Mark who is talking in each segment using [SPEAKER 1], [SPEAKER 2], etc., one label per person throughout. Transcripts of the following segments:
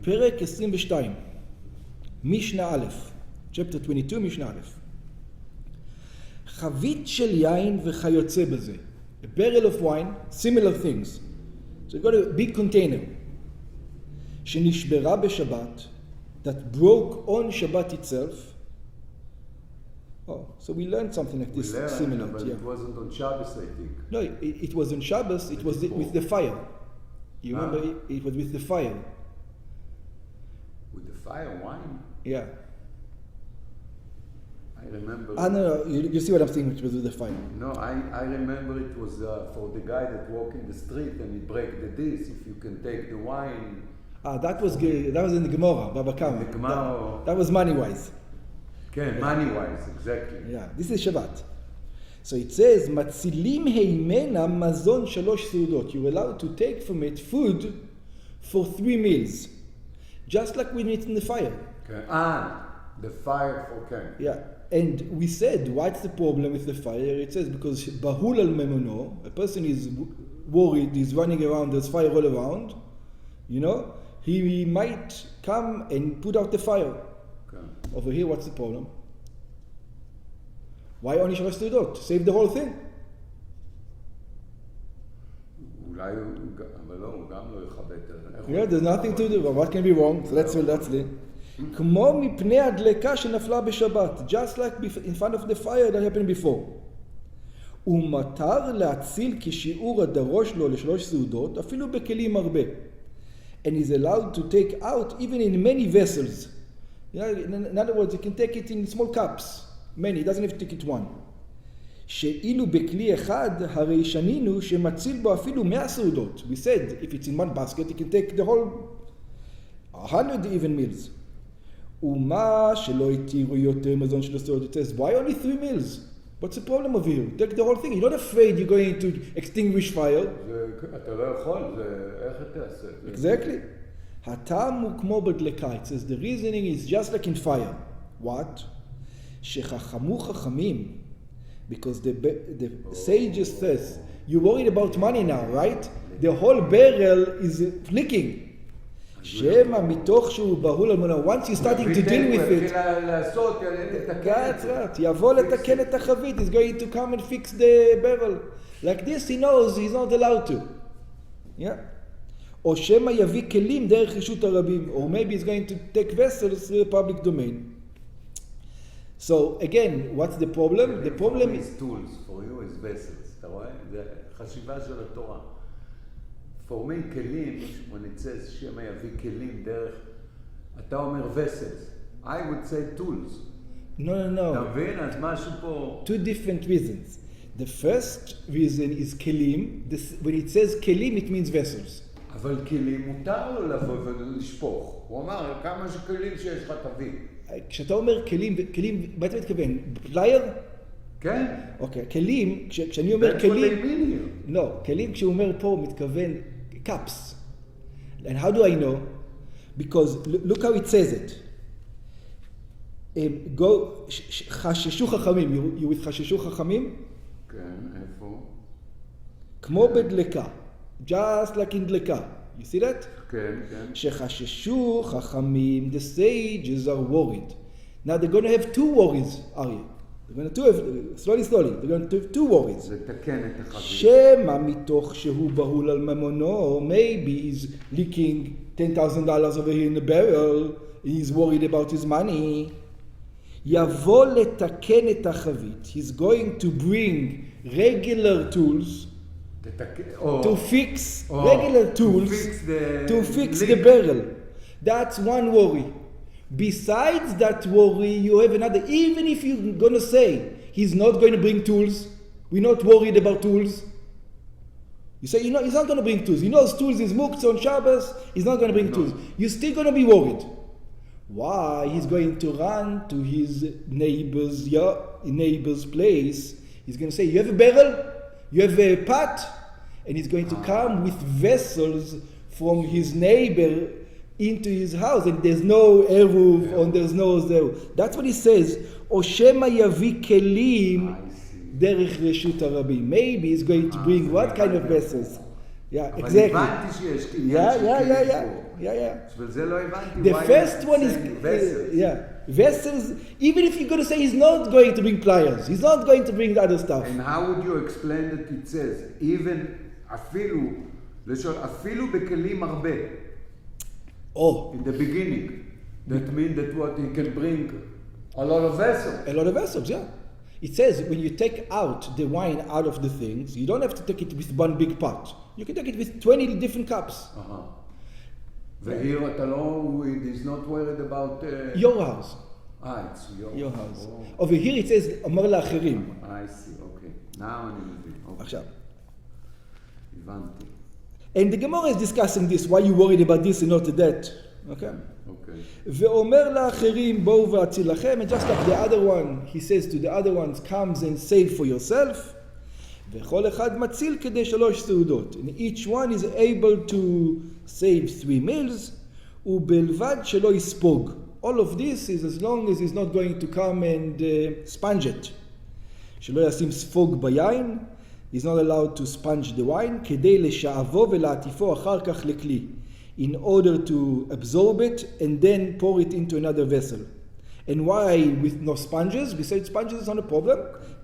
[SPEAKER 1] פרק 22, מישנה א', chapter 22, מישנה א'. חבית של יין וכיוצא בזה. A barrel of wine, similar things. So you've got a big container. שנשברה בשבת, that broke on Shabbat itself. Oh, so we learned something like this, similar.
[SPEAKER 2] But it wasn't on Shabbos, I think.
[SPEAKER 1] No, it was on Shabbos, it was with the fire. You remember, it was with the fire.
[SPEAKER 2] With the fire, wine?
[SPEAKER 1] Yeah.
[SPEAKER 2] I remember.
[SPEAKER 1] No, you see what I'm saying, which was with the fire.
[SPEAKER 2] No, I remember it was for the guy that walked in the street and he break the dish, if you can take the wine.
[SPEAKER 1] That was in the Gemara, Baba Kama.
[SPEAKER 2] The Gemara.
[SPEAKER 1] That was money-wise.
[SPEAKER 2] Okay, money-wise, exactly.
[SPEAKER 1] Yeah, this is Shabbat. So it says, Matzilim heimena mazon shalosh seudot. You're allowed to take from it food for 3 meals. Just like when it's in the fire.
[SPEAKER 2] Okay. The fire for okay.
[SPEAKER 1] Yeah. And we said, what's the problem with the fire? It says, because bahul al memono, a person is worried, he's running around, there's fire all around, he might come and put out the fire.
[SPEAKER 2] Okay.
[SPEAKER 1] Over here, what's the problem? Why only shalosh seudot? Save the whole thing. Yeah, there's nothing to do. What can be wrong? So that's it. כמו מפני הדלקה שנפלה בשבת, just like in front of the fire that happened before. ומותר להציל כשיעור הדרוש לו לשלוש סעודות, אפילו בכלים הרבה. And is allowed to take out even in many vessels. In other words, you can take it in small cups. Many, it doesn't have to take it one. שאילו בכלי אחד, הרי שנינו שמציל בו אפילו 100 סעודות. We said, if it's in one basket, you can take the whole 100 even meals. ומה שלא התירו יותר מזון של הסעודות. It says, why only 3 meals? What's the problem over here? Take the whole thing. You're not afraid you're going to extinguish fire.
[SPEAKER 2] אתה לא יכול, איך אתה עושה?
[SPEAKER 1] Exactly. הטעם הוא כמו בדלקה. It says, the reasoning is just like in fire. What? שחכמו חכמים. Because the sages says, you're worried about money now, right? The whole barrel is flicking. שמא מתוך שהוא בהול על מונה. Once you're starting to deal with it, that's right. יבוא לתקן את החבית. He's going to come and fix the barrel. Like this, he knows he's not allowed to. Yeah. או שמא יביא כלים דרך רשות הרבים. Or maybe he's going to take vessels through the public domain. So again, what's the problem? The problem is
[SPEAKER 2] tools. For you is vessels. אתה רואה? זה חשיבה של התורה. For me, כלים, when it says שמא יביא כלים דרך, אתה אומר vessels. I would say tools.
[SPEAKER 1] No.
[SPEAKER 2] אתה מבין? אז משהו פה...
[SPEAKER 1] Two different reasons. The first reason is כלים. When it says כלים, it means vessels.
[SPEAKER 2] אבל כלים מותר לו לבוא ולשפוך. הוא אמר, כמה שכלים שיש לך תביא.
[SPEAKER 1] כשאתה אומר כלים, מה אתה מתכוון? פלייר?
[SPEAKER 2] כן.
[SPEAKER 1] אוקיי, כלים, כשאני אומר כלים... לא, כלים כשהוא אומר פה מתכוון cups. And how do I know? Because look how it says it. חששו חכמים, you with חששו חכמים?
[SPEAKER 2] כן, איפה?
[SPEAKER 1] כמו בדלקה. Just like in דלקה. You see that?
[SPEAKER 2] כן.
[SPEAKER 1] שחששו חכמים, the sages are worried. Now they're going to have 2 worries, Aryeh. They're going to have, slowly, they're going to have 2 worries.
[SPEAKER 2] לתקן את החבית.
[SPEAKER 1] שמא מתוך שהוא בהול על ממונו, maybe he's leaking $10,000 over here in the barrel, he's worried about his money. יבוא לתקן את החבית. He's going to bring regular tools to fix regular tools to fix the barrel. That's one worry. Besides that worry, you have another. Even if you're going to say he's not going to bring tools, we're not worried about tools. You say, he's not going to bring tools. He knows tools is muktzah on Shabbos. He's not going to bring tools. You're still going to be worried. Why? He's going to run to his neighbor's place. He's going to say, you have a barrel? You have a pot? And he's going to come with vessels from his neighbor into his house, and there's no eruv, and there's no zero. That's what he says. O shema yavi kelim derech reshut harabim. Maybe he's going to bring what kind of vessels? Yeah,
[SPEAKER 2] אבל
[SPEAKER 1] exactly.
[SPEAKER 2] הבנתי שיש עניין של כלים פה. בשביל זה לא הבנתי.
[SPEAKER 1] The first one is vessels. Even if you're going to say he's not going to bring pliers, he's not going to bring the other stuff.
[SPEAKER 2] And how would you explain that it says, even, אפילו בכלים הרבה.
[SPEAKER 1] Oh.
[SPEAKER 2] In the beginning. That means that what he can bring a lot of vessels.
[SPEAKER 1] A lot of vessels, yeah. It says when you take out the wine out of the things, you don't have to take it with one big pot. You can take it with 20 different cups.
[SPEAKER 2] Here אתה לא, he's not worried about...
[SPEAKER 1] Your house.
[SPEAKER 2] It's
[SPEAKER 1] your house. Over here it says, אומר לאחרים.
[SPEAKER 2] I see, okay. Now אני מבין.
[SPEAKER 1] עכשיו.
[SPEAKER 2] הבנתי.
[SPEAKER 1] And the Gemara is discussing this, why you worried about this and not that. Okay?
[SPEAKER 2] Okay.
[SPEAKER 1] ואומר לאחרים, בואו ואציל לכם, and just like the other one, he says to the other ones, comes and save for yourself. וכל אחד מציל כדי 3 סעודות. And each one is able to save 3 meals, ובלבד שלא יספוג. All of this is as long as he's not going to come and sponge it. שלא ישים ספוג ביין, he's not allowed to sponge the wine, כדי לשאבו ולעטיפו אחר כך לכלי. In order to absorb it and then pour it into another vessel. And why with no sponges? We said sponges is not a problem.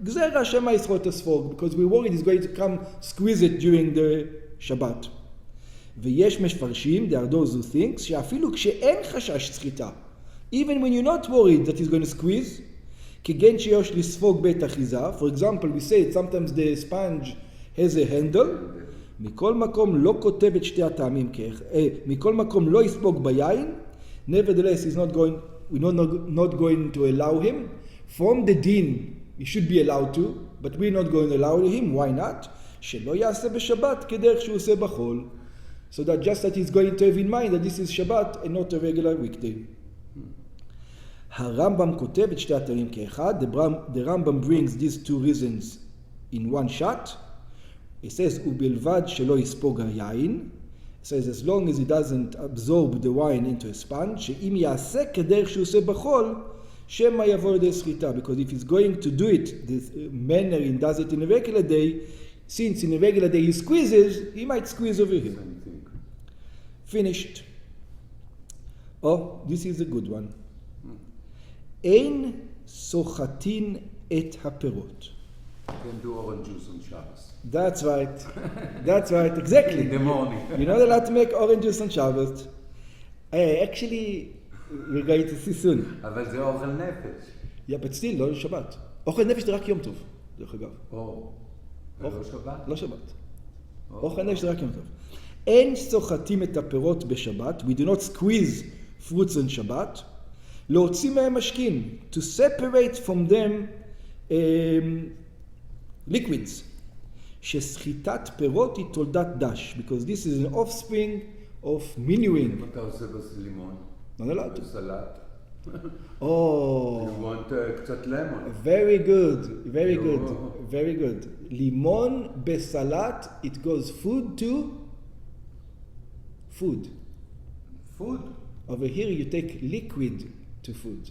[SPEAKER 1] Gzera Shema Yisrot Asfog, because we're worried he's going to come squeeze it during the Shabbat. ויש מפרשים, there are those who think, שאפילו כשאין חשש סחיטה, even when you're not worried that he's going to squeeze, כגן שיש לספוג בית אחיזה, for example, we say sometimes the sponge has a handle, מכל מקום לא כותב את שתי הטעמים מכל מקום לא יספוג ביין, nevertheless he's not going, we're not going to allow him. From the din, he should be allowed to, but we're not going to allow him. Why not? שלא יעשה בשבת כדרך שהוא עושה בחול. So that just that he's going to have in mind that this is Shabbat and not a regular weekday. הרמב"ם כותב את שתי הטעמים כאחד. The Rambam brings these 2 reasons in one shot. He says, ובלבד שלא יספוג היין. He says, as long as he doesn't absorb the wine into a sponge, שאם יעשה כדרך שהוא עושה בחול, שמא יבוא לידי סחיטה. Because if he's going to do it, this manner he does it in a regular day, since in a regular day he squeezes, he might squeeze over here. Finished. Oh, this is a good one. אין סוחטין את הפירות.
[SPEAKER 2] You can do orange juice on Shabbos.
[SPEAKER 1] That's right. That's right. Exactly.
[SPEAKER 2] In the morning.
[SPEAKER 1] You're not allowed to make orange juice on Shabbos. Actually, we're going to see soon.
[SPEAKER 2] אבל זה אוכל נפש.
[SPEAKER 1] Yeah, but still, לא שבת. אוכל נפש זה רק יום טוב, דרך אגב.
[SPEAKER 2] לא שבת?
[SPEAKER 1] לא שבת. אוכל נפש זה רק יום טוב. אין סוחטים את הפירות בשבת. We do not squeeze fruits on Shabbat. להוציא מהם משקין. To separate from them liquids. שסחיטת פירות היא תולדת דש. Because this is an offspring of minuing.
[SPEAKER 2] אם אתה עושה בלימון?
[SPEAKER 1] לא allowed to.
[SPEAKER 2] בסלט?
[SPEAKER 1] Oh.
[SPEAKER 2] You want קצת למון.
[SPEAKER 1] Very good. Very good. Very good. לימון בסלט, it goes food to food.
[SPEAKER 2] Food?
[SPEAKER 1] Over here you take liquid to food.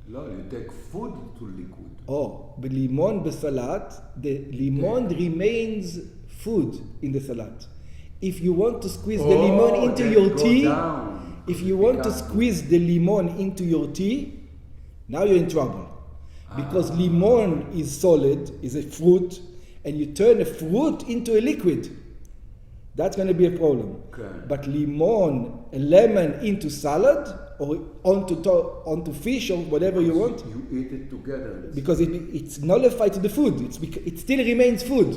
[SPEAKER 2] No, you take food to liquid.
[SPEAKER 1] Oh, בלימון בסלט, the lemon remains food in the salad. If you want to squeeze the lemon into your tea, if you want to squeeze the lemon into your tea, now you're in trouble. Because lemon is solid, is a fruit, and you turn a fruit into a liquid. That's going to be a problem.
[SPEAKER 2] Okay.
[SPEAKER 1] But a lemon into salad, or onto fish or whatever you want.
[SPEAKER 2] You eat it together.
[SPEAKER 1] Because it's nullified to the food. It still remains food.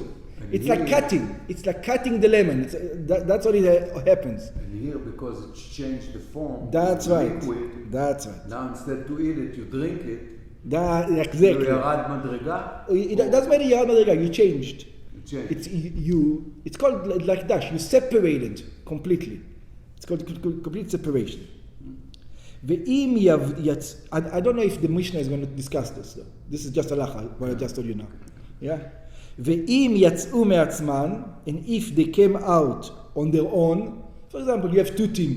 [SPEAKER 1] It's like cutting. It's like cutting the lemon. That's what it happens.
[SPEAKER 2] And here, because it's changed the form.
[SPEAKER 1] That's right.
[SPEAKER 2] Liquid,
[SPEAKER 1] that's right.
[SPEAKER 2] Now instead to eat it, you drink it.
[SPEAKER 1] Exactly.
[SPEAKER 2] ירד מדרגה.
[SPEAKER 1] It doesn't matter ירד מדרגה. You changed.
[SPEAKER 2] You
[SPEAKER 1] It's called like dash. You separated completely. It's called complete separation. I don't know if the Mishnah is going to discuss this though. This is just halacha, what I just told you now. Yeah? ואם יצאו מעצמן, and if they came out on their own, for example, you have tutim,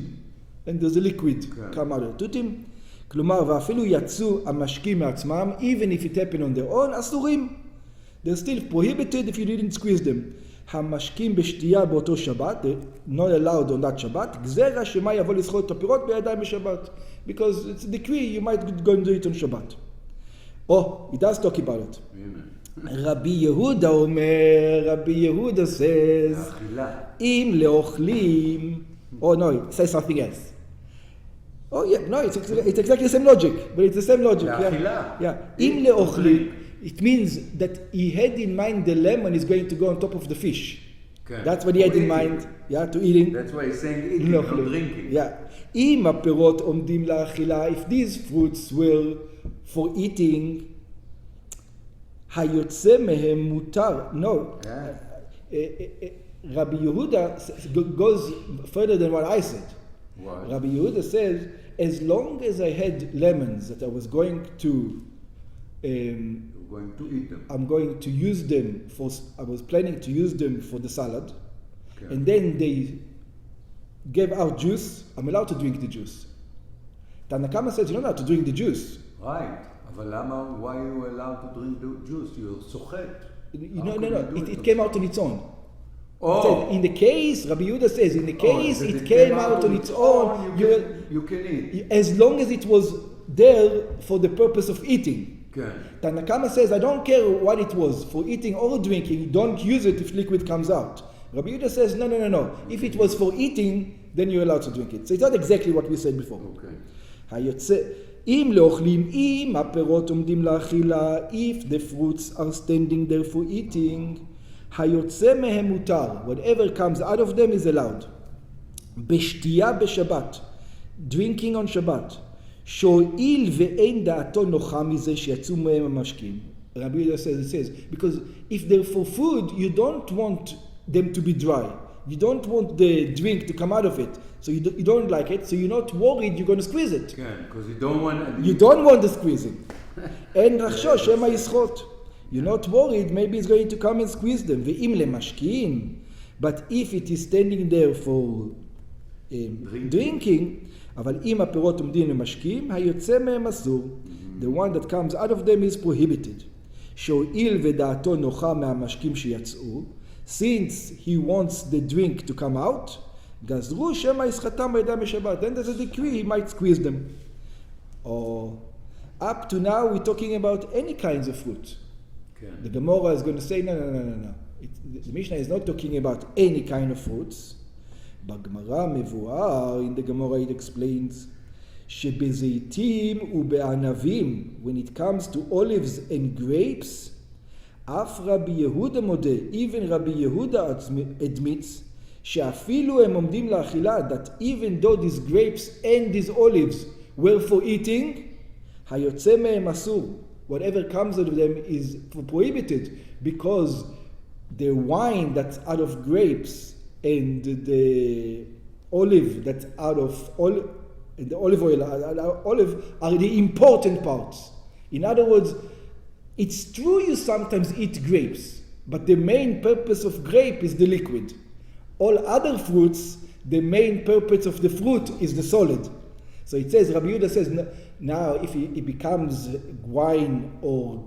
[SPEAKER 1] and there's a liquid come out of tutim, כלומר, ואפילו יצאו המשקים מעצמם, even if it happened on their own, אסורים. They're still prohibited if you didn't squeeze them. המשקים בשתייה באותו שבת, not allowed on that Shabbat, גזרה שמה יבוא לסחוט את הפירות בידיים בשבת. Because it's a decree, you might go and do it on Shabbat. Oh, he does talk about it. רבי יהודה אומר, רבי יהודה says, אם לאוכלים, oh no, say something else. Oh yeah, no, it's exactly the same logic, but it's the same logic. Yeah. אם לאוכלים, it means that he had in mind the lemon is going to go on top of the fish. Okay. That's what he had in mind. Yeah, to eating.
[SPEAKER 2] That's why he's saying eating, not drinking.
[SPEAKER 1] Yeah. אם הפירות עומדים לאכילה, if these fruits were for eating, היוצא מהם מותר. No. Rabbi Yehuda goes further than what I said. What? Rabbi Yehuda says, as long as I had lemons that I was going to
[SPEAKER 2] eat them.
[SPEAKER 1] I'm going to use them I was planning to use them for the salad. Okay. And then they gave out juice, I'm allowed to drink the juice. Tanakama says you're not allowed to drink the juice.
[SPEAKER 2] Right. אבל למה, why are you allowed to drink the juice? You're סוחט.
[SPEAKER 1] No. It came out on its own. Oh. In the case, Rabbi Yehuda says, in the case it came out on its own,
[SPEAKER 2] you can eat.
[SPEAKER 1] As long as it was there for the purpose of eating. Okay. Tanakama says, I don't care what it was, for eating or drinking, don't use it if liquid comes out. Rabbi Yehuda says, no. If it was for eating, then you're allowed to drink it. So it's not exactly what we said before. Okay. אם לאוכלים, אם הפירות עומדים לאכילה, if the fruits are standing there for eating, היוצא מהם מותר, whatever comes out of them is allowed. בשתייה בשבת, drinking on Shabbat, שואיל ואין דעתו נוחה מזה שיצאו מהם המשקים. Rabbi Yehuda says, because if they're for food, you don't want them to be dry. You don't want the drink to come out of it. So you don't like it, so you're not worried you're going to squeeze it.
[SPEAKER 2] Yeah, because you don't want...
[SPEAKER 1] You don't want the squeezing. אין רחשו, שמא יסחוט. You're not worried, maybe it's going to come and squeeze them. ואם למשקים, but if it is standing there for drinking, אבל אם הפירות עומדים למשקים, היוצא מהם אסור. The one that comes out of them is prohibited. שהואיל ודעתו נוחה מהמשקים שיצאו, since he wants the drink to come out, גזרו שמא יסחטם בידיים בשבת. Then there's a decree, he might squeeze them. Or up to now we're talking about any kinds of fruit. Okay. The Gemara is going to say, no. The Mishnah is not talking about any kind of fruits. בגמרא מבואר, in the Gemara it explains, שבזיתים ובענבים, when it comes to olives and grapes, אף רבי יהודה מודה, even רבי יהודה admits, שאפילו הם עומדים לאכילה, that even though these grapes and these olives were for eating, היוצא מהם אסור. Whatever comes out of them is prohibited, because the wine that's out of grapes and the olive that's out of the olive oil, olive are the important parts. In other words, it's true you sometimes eat grapes, but the main purpose of grape is the liquid. All other fruits, the main purpose of the fruit is the solid. So it says, Rabbi Yehuda says, now if it becomes wine or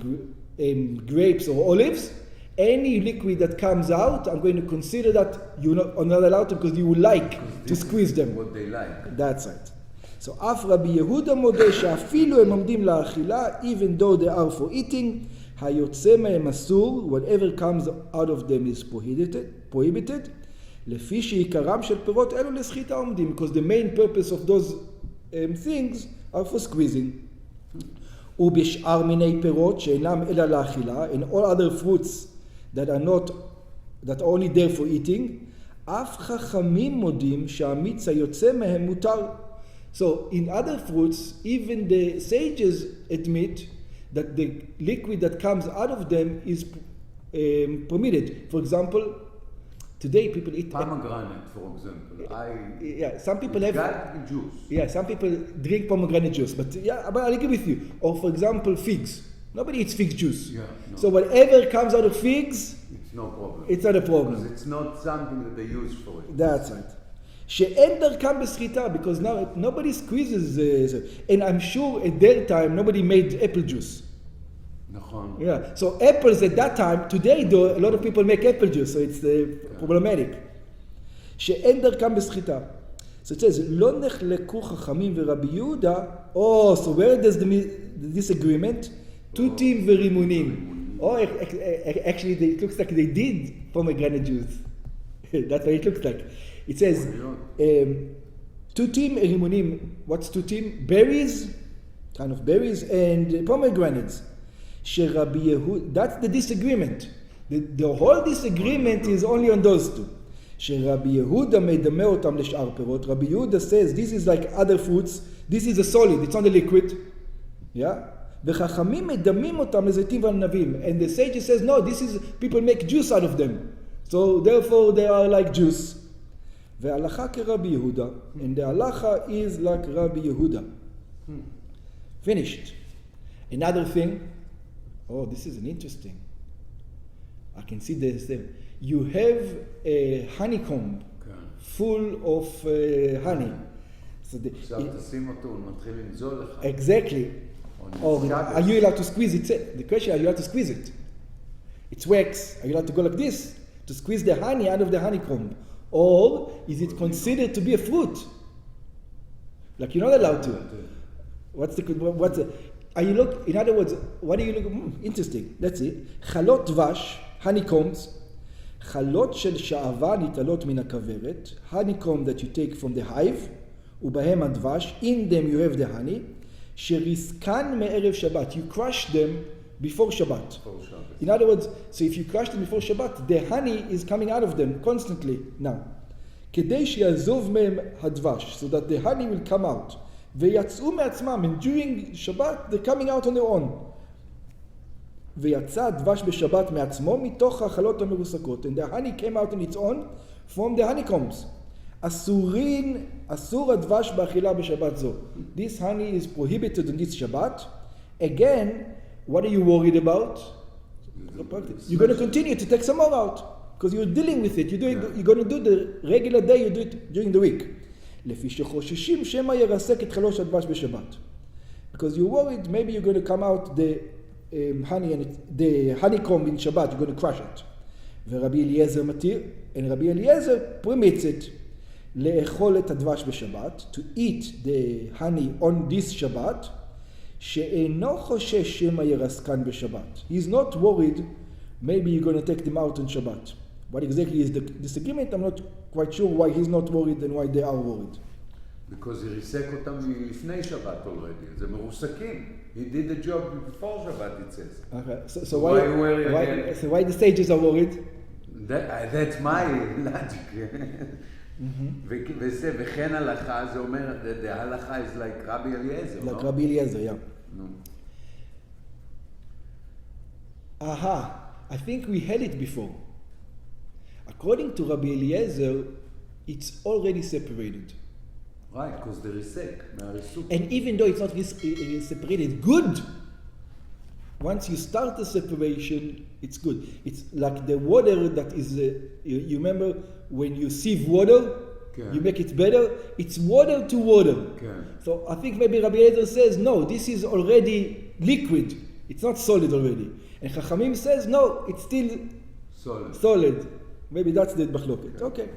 [SPEAKER 1] grapes or olives, any liquid that comes out, I'm going to consider that you're not allowed to, because you would like to squeeze them.
[SPEAKER 2] What they like.
[SPEAKER 1] That's right. So אף רבי יהודה מודה שאפילו הם עומדים לאכילה, even though they are for eating, היוצא מהם אסור, whatever comes out of them is prohibited. לפי שעיקרם של פירות אלו לסחיטה עומדים, because the main purpose of those things are for squeezing. ובשאר מיני פירות שאינם אלא לאכילה, and all other fruits that are only there for eating, אף חכמים מודים שהמיץ היוצא מהם מותר. So in other fruits, even the sages admit that the liquid that comes out of them is permitted. For example, today people eat
[SPEAKER 2] pomegranate, for example.
[SPEAKER 1] Some people have
[SPEAKER 2] juice.
[SPEAKER 1] Yeah, some people drink pomegranate juice, but I'll agree with you. Or for example, figs. Nobody eats fig juice. Yeah, no. So whatever comes out of figs,
[SPEAKER 2] it's no problem.
[SPEAKER 1] It's not a problem.
[SPEAKER 2] Because it's not something that they use for it.
[SPEAKER 1] That's right. שאין דרכם בסחיטה, because now nobody squeezes, and I'm sure at their time nobody made apple juice.
[SPEAKER 2] נכון.
[SPEAKER 1] Yeah. So apples at that time, today though, a lot of people make apple juice, so it's problematic. שאין דרכם בסחיטה. So it says, לא נחלקו חכמים ורבי יהודה, so where does the disagreement? תותים ורימונים. Actually, it looks like they did pomegranate juice. That's what it looks like. It says, tutim rimunim. What's tutim? Berries, kind of berries, and pomegranates. Rabbi Yehuda, that's the disagreement. The whole disagreement is only on those two. Rabbi Yehuda מדמה אותם לשאר פירות. Rabbi Yehuda says, this is like other fruits. This is a solid, it's not a liquid. Yeah? וחכמים מדמים אותם לזיתים וענבים. And the sage says, no, this is, people make juice out of them. So therefore they are like juice. והלכה כרבי יהודה. And the halacha is like Rabbi Yehuda. Finished. Another thing. Oh, this is an interesting. I can see this. You have a honeycomb full of honey.
[SPEAKER 2] עכשיו תשים אותו, הוא מתחיל לנזול לך.
[SPEAKER 1] Exactly. Or are you allowed to squeeze it? The question, are you allowed to squeeze it? It's wax. Are you allowed to go like this to squeeze the honey out of the honeycomb? Or is it considered to be a fruit? Like you're not allowed to. Are you look? In other words, what do you look? Interesting. Let's see. Chalot dvash, honeycombs. Chalot shel sha'ava nitalot min hakaveret. Honeycomb that you take from the hive. Ubahem advash. In them you have the honey. Sheriskan me'erev Shabbat. You crush them before Shabbat. In other words, so if you crush them before Shabbat, the honey is coming out of them constantly. Now, כדי שיעזוב מהם הדבש, so that the honey will come out. ויצאו מעצמם, and during Shabbat, they're coming out on their own. ויצא הדבש בשבת מעצמו מתוך החלות המרוסקות. And the honey came out on its own from the honeycombs. אסור הדבש באכילה בשבת זו. This honey is prohibited on this Shabbat. Again, what are you worried about? You're going to continue to take some more out because you're dealing with it. You're going to do the regular day, you do it during the week. לפי שחוששים שמא ירסק את חלוש הדבש בשבת. Because you're worried, maybe you're going to come out the honey and the honeycomb in Shabbat, you're going to crush it. ורבי אליעזר מתיר, and רבי אליעזר permits it. לאכול את הדבש בשבת, to eat the honey on this Shabbat, שאינו חושש שמא ירסקן בשבת. He's not worried, maybe you're going to take them out on Shabbat. What exactly is the disagreement? I'm not quite sure why he's not worried and why they are worried.
[SPEAKER 2] Because he ריסק אותם לפני שבת already. זה מרוסקים. He did the job before Shabbat, it says.
[SPEAKER 1] Okay. So why the sages are worried?
[SPEAKER 2] That's my logic. וזה, וכן הלכה, זה אומר, the הלכה is like Rabbi Eliezer,
[SPEAKER 1] like Rabbi Eliezer, yeah.
[SPEAKER 2] No.
[SPEAKER 1] I think we had it before. According to Rabbi Eliezer, it's already separated.
[SPEAKER 2] Right, because the ריסק, מהריסוק.
[SPEAKER 1] And even though it's not separated, good. Once you start the separation, it's good. It's like the water that is, you remember when you sieve water, you make it better, it's water to water. So I think maybe Rabbi Eliezer says, no, this is already liquid. It's not solid already. And Chachamim says, no, it's still solid. Maybe that's the Bachloket. Okay.